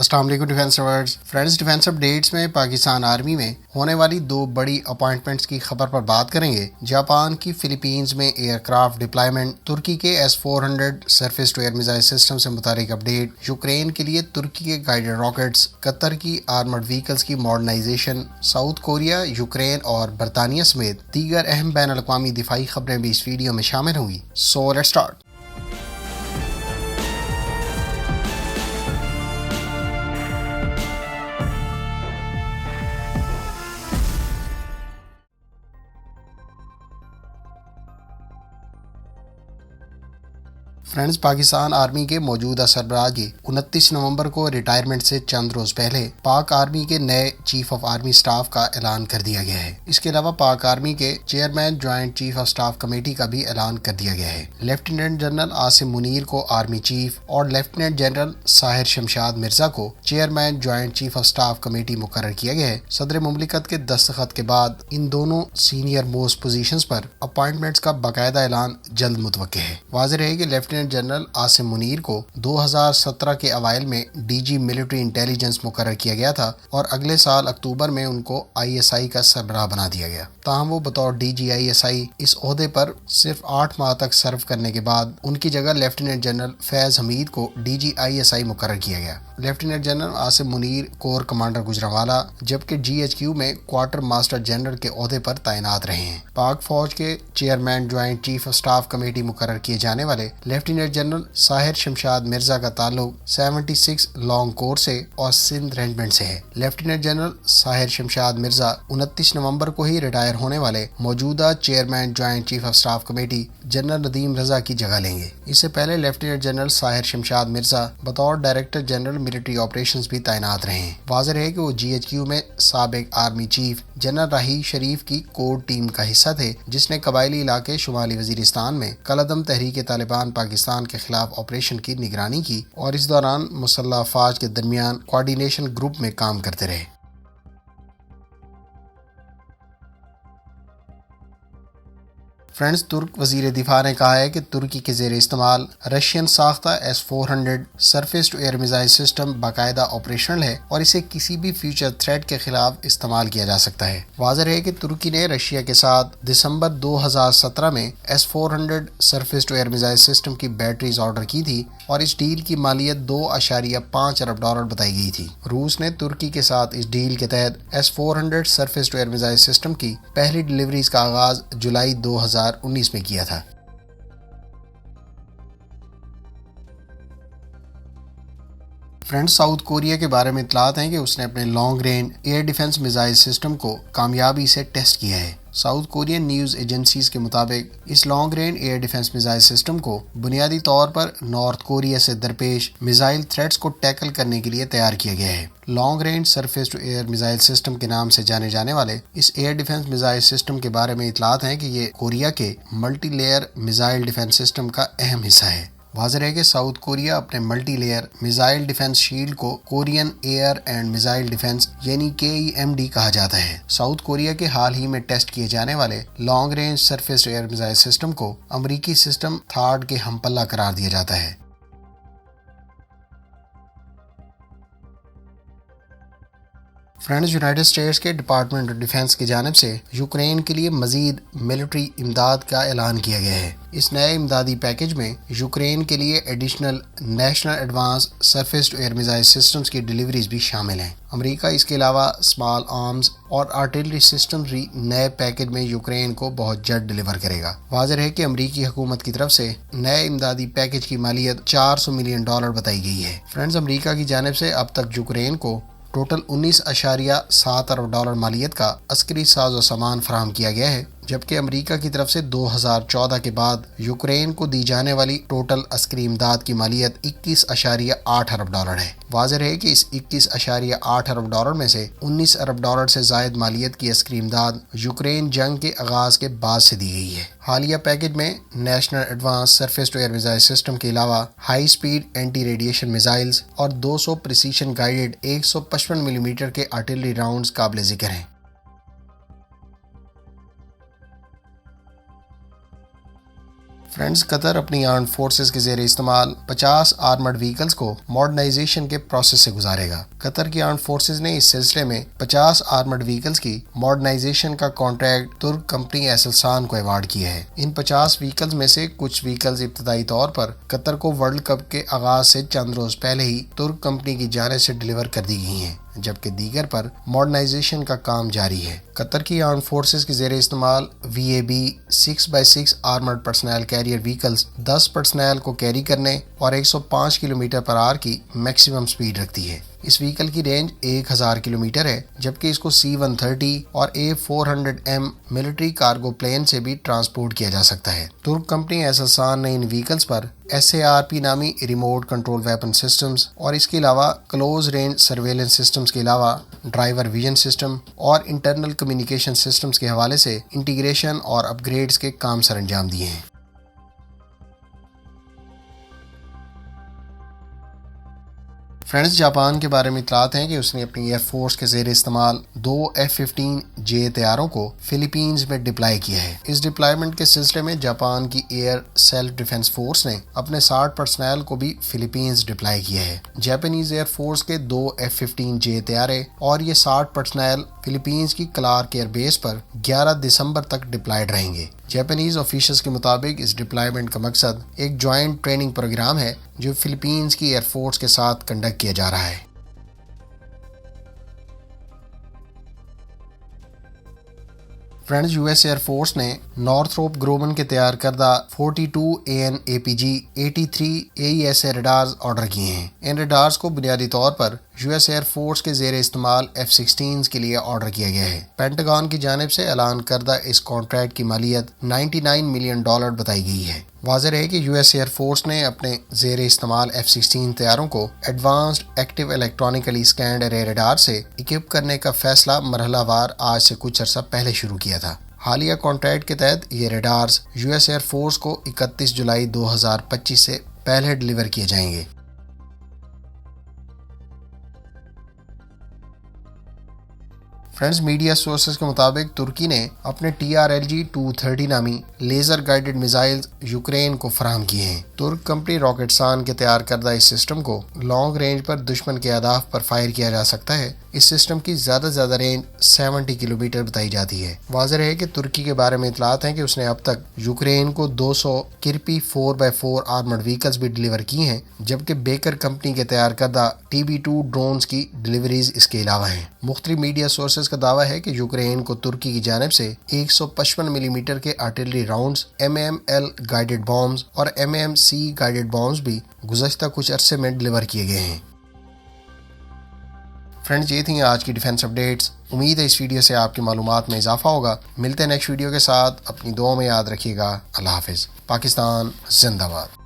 السلام علیکم defence lovers friends, defence updates میں پاکستان آرمی میں ہونے والی دو بڑی اپوائنٹمنٹس کی خبر پر بات کریں گے۔ جاپان کی فلپینز میں ایئر کرافٹ ڈپلائمنٹ، ترکی کے S-400 surface to air missile system سے متعلق اپڈیٹ، یوکرین کے لیے ترکی کے گائیڈڈ راکٹس، قطر کی آرمرڈ وہیکلز کی ماڈرنائزیشن، ساؤتھ کوریا، یوکرین اور برطانیہ سمیت دیگر اہم بین الاقوامی دفاعی خبریں بھی اس ویڈیو میں شامل ہوں گی۔ So let's start. Friends, Pakistan army کے موجودہ سربراہ کی 29 نومبر کو ریٹائرمنٹ سے چند روز پہلے پاک آرمی کے نئے چیف آف آرمی سٹاف کا اعلان کر دیا گیا ہے۔ اس کے علاوہ پاک آرمی کے chairman joint chief of staff committee کا بھی اعلان کر دیا گیا ہے۔ لیفٹیننٹ جنرل عاصم منیر کو آرمی چیف اور لیفٹیننٹ جنرل ساحر شمشاد مرزا کو chairman joint chief of staff committee مقرر کیا گیا ہے۔ صدر مملکت کے دستخط کے بعد ان دونوں سینئر موسٹ پوزیشنز پر اپوائنٹمنٹس کا باقاعدہ اعلان جلد متوقع ہے۔ واضح رہے کہ لیفٹیننٹ جنرل عاصم منیر کو 2017 کے اوائل میں ڈی جی ملٹری انٹیلیجنس مقرر کیا گیا تھا اور اگلے سال اکتوبر میں ان کو ISI کا سربراہ بنا دیا گیا۔ تاہم وہ بطور DG/ISI اس عہدے پر صرف 8 ماہ تک سرو کرنے کے بعد ان کی جگہ لیفٹیننٹ جنرل فیض حمید کو DG/ISI مقرر کیا گیا۔ Lieutenant general Asim Munir corps commander Gujranwala جبکہ GHQ میں کوارٹر ماسٹر جنرل کے عہدے پر تعینات رہے ہیں۔ پاک فوج کے chairman joint chief of staff committee مقرر کیے جانے والے لیفٹیننٹ جنرل ساحر شمشاد مرزا کا تعلق 76 لانگ کور سے اور سندھ رینجمنٹ سے ہے۔ لیفٹیننٹ جنرل ساحر شمشاد مرزا 29 نومبر کو ہی ریٹائر ہونے والے موجودہ chairman joint chief of staff committee general Nadeem Raza کی جگہ لیں گے۔ اس سے پہلے لیفٹیننٹ جنرل ساحر شمشاد مرزا بطور ڈائریکٹر جنرل ملٹری آپریشنز بھی تعینات رہے ہیں۔ واضح ہے کہ وہ GHQ میں سابق آرمی چیف جنرل راہی شریف کی کوڈ ٹیم کا حصہ تھے، جس نے قبائلی علاقے شمالی وزیرستان میں کالعدم تحریک طالبان پاکستان کے خلاف آپریشن کی نگرانی کی اور اس دوران مسلح افواج کے درمیان کوارڈینیشن گروپ میں کام کرتے رہے۔ فرینڈز، ترک وزیر دفاع نے کہا ہے کہ ترکی کے زیر استعمال رشین ساختہ S-400 surface to air missile system باقاعدہ آپریشنل ہے اور اسے کسی بھی فیوچر تھریٹ کے خلاف استعمال کیا جا سکتا ہے۔ واضح ہے کہ ترکی نے رشیا کے ساتھ دسمبر 2017 میں S-400 surface to air missile system کی بیٹریز آرڈر کی تھی اور اس ڈیل کی مالیت $2.5 ارب بتائی گئی تھی۔ روس نے ترکی کے ساتھ اس ڈیل کے تحت S-400 surface to air missile system کی پہلی ڈلیوریز کا آغاز جولائی 2019 میں کیا تھا۔ فرینڈز، ساؤتھ کوریا کے بارے میں اطلاعات ہیں کہ اس نے اپنے long range air defence missile system کو کامیابی سے ٹیسٹ کیا ہے۔ ساؤتھ کورین نیوز ایجنسیز کے مطابق اس long range air defence missile system کو بنیادی طور پر نارتھ کوریا سے درپیش میزائل تھریٹس کو ٹیکل کرنے کے لیے تیار کیا گیا ہے۔ Long range surface to air missile system کے نام سے جانے جانے والے اس ایئر ڈیفنس میزائل سسٹم کے بارے میں اطلاعات ہیں کہ یہ کوریا کے multi layer missile defence system کا اہم حصہ ہے۔ واضح ہے کہ ساؤتھ کوریا اپنے multi layer missile defence shield کو Korean air and missile defence یعنی KEMD کہا جاتا ہے۔ ساؤتھ کوریا کے حال ہی میں ٹیسٹ کیے جانے والے long range surface year missile system کو امریکی سسٹم تھاڈ کے ہم پلہ قرار دیا جاتا ہے۔ فرینڈز، یونائٹڈ اسٹیٹس کے ڈپارٹمنٹ آف ڈیفنس کی جانب سے یوکرین کے لیے مزید ملٹری امداد کا اعلان کیا گیا ہے۔ اس نئے امدادی پیکج میں یوکرین کے لیے additional national advance surface to air missile systems کی ڈلیوریز بھی شامل ہیں۔ امریکہ اس کے علاوہ اسمال آرمز اور آرٹلری سسٹمز بھی نئے پیکج میں یوکرین کو بہت جلد ڈلیور کرے گا۔ واضح ہے کہ امریکی حکومت کی طرف سے نئے امدادی پیکج کی مالیت $400 ملین بتائی گئی ہے۔ فرینڈز، امریکہ کی جانب سے اب تک یوکرین کو ٹوٹل $19.7 ارب مالیت کا عسکری ساز و سامان فراہم کیا گیا ہے، جبکہ امریکہ کی طرف سے 2014 کے بعد یوکرین کو دی جانے والی ٹوٹل عسکری امداد کی مالیت $21.8 ارب ہے۔ واضح ہے کہ اس $21.8 ارب میں سے $19 ارب سے زائد مالیت کی عسکری امداد یوکرین جنگ کے آغاز کے بعد سے دی گئی ہے۔ حالیہ پیکج میں national advance surface to air missile system کے علاوہ high speed anti radiation missiles اور 200 پریسیشن گائیڈڈ 155 ملی میٹر کے آرٹلری راؤنڈز قابل ذکر ہیں۔ فرینڈز، قطر اپنی آرمڈ فورسز کے زیر استعمال 50 آرمڈ وہیکلز کو ماڈرنائزیشن کے پروسیس سے گزارے گا۔ قطر کی آرمڈ فورسز نے اس سلسلے میں 50 آرمڈ وہیکلز کی ماڈرنائزیشن کا کانٹریکٹ ترک کمپنی ایسلسان کو ایوارڈ کیا ہے۔ ان 50 وہیکلز میں سے کچھ وہیکلز ابتدائی طور پر قطر کو ورلڈ کپ کے آغاز سے چند روز پہلے ہی ترک کمپنی کی جانب سے ڈیلیور کر دی گئی ہیں، جبکہ دیگر پر ماڈرنائزیشن کا کام جاری ہے۔ قطر کی آرمڈ فورسز کے زیر استعمال VAB 6x6 armed personnel carrier vehicles 10 personnel کو کیری کرنے اور 105 km/h کی میکسیمم سپیڈ رکھتی ہے۔ اس وہیکل کی رینج 1000 کلومیٹر ہے، جبکہ اس کو C-130 اور A-400M ملٹری کارگو پلین سے بھی ٹرانسپورٹ کیا جا سکتا ہے۔ ترک کمپنی ایسلسان نے ان وہیکلز پر SARP نامی ریموٹ کنٹرول ویپن سسٹمز اور اس کے علاوہ کلوز رینج سرویلنس سسٹمز کے علاوہ ڈرائیور ویژن سسٹم اور انٹرنل کمیونیکیشن سسٹمز کے حوالے سے انٹیگریشن اور اپ گریڈز کے کام سر انجام دیے ہیں۔ فرینڈز، جاپان کے بارے میں اطلاعات ہیں کہ اس نے اپنی ایئر فورس کے زیر استعمال 2 F-15J طیاروں کو فلپینز میں ڈپلائی کیا ہے۔ اس ڈپلائمنٹ کے سلسلے میں جاپان کی ایئر سیلف ڈیفنس فورس نے اپنے 60 پرسنل کو بھی فلپینز ڈپلائی کیا ہے۔ جاپانیز ایئر فورس کے 2 F-15J طیارے اور یہ 60 پرسنل فلپینز کی کلارک ایئر بیس پر 11 دسمبر تک ڈپلائیڈ رہیں گے۔ جاپانیز آفیشلز کے مطابق اس ڈپلائمنٹ کا مقصد ایک جوائنٹ ٹریننگ پروگرام ہے جو فلپینز کی ایئر فورس کے ساتھ کنڈکٹ کیا جا رہا ہے۔ فرینڈز، US ایئر فورس نے نارتھروپ گرومن کے تیار کردہ 42 AN APG 83 AESA radars order کیے ہیں۔ ان ریڈارز کو بنیادی طور پر US ایئر فورس کے زیر استعمال F-16 کے لیے آرڈر کیا گیا ہے۔ پینٹاگون کی جانب سے اعلان کردہ اس کانٹریکٹ کی مالیت $99 ملین بتائی گئی ہے۔ واضح ہے کہ US ایئر فورس نے اپنے زیر استعمال F-16 طیاروں کو ایڈوانسڈ ایکٹیو الیکٹرانکلی اسکینڈ ارے ریڈار سے اکوپ کرنے کا فیصلہ مرحلہ وار آج سے کچھ عرصہ پہلے شروع کیا تھا۔ حالیہ کانٹریکٹ کے تحت یہ ریڈارز US ایئر فورس کو 31 جولائی 2025 سے پہلے ڈیلیور کیے جائیں گے۔ فرینڈز، میڈیا سورسز کے مطابق ترکی نے اپنے TRLG-230 نامی لیزر گائیڈڈ میزائلز یوکرین کو فراہم کیے ہیں۔ ترک کمپنی راکٹسان کے تیار کردہ اس سسٹم کو لانگ رینج پر دشمن کے اہداف پر فائر کیا جا سکتا ہے۔ اس سسٹم کی زیادہ سے زیادہ رینج 70 کلومیٹر بتائی جاتی ہے۔ واضح ہے کہ ترکی کے بارے میں اطلاعات ہیں کہ اس نے اب تک یوکرین کو 200 کرپی 4x4 آرمڈ وہیکلز بھی ڈیلیور کی ہیں، جبکہ بیکر کمپنی کے تیار کردہ TB2 ڈرونز کی ڈیلیوریز اس کے علاوہ ہیں۔ مختلف میڈیا سورسز کا دعویٰ ہے کہ یوکرین کو ترکی کی جانب سے 155 ملی میٹر کے artillery rounds, MML guided bombs اور MMC گائیڈڈ بامز بھی گزشتہ کچھ عرصے میں ڈیلیور کیے گئے ہیں۔ فرینڈز، یہ تھیں آج کی ڈیفنس اپڈیٹس۔ امید ہے اس ویڈیو سے آپ کی معلومات میں اضافہ ہوگا۔ ملتے ہیں نیکسٹ ویڈیو کے ساتھ، اپنی دعاؤں میں یاد رکھیے گا۔ اللہ حافظ۔ پاکستان زندہ باد۔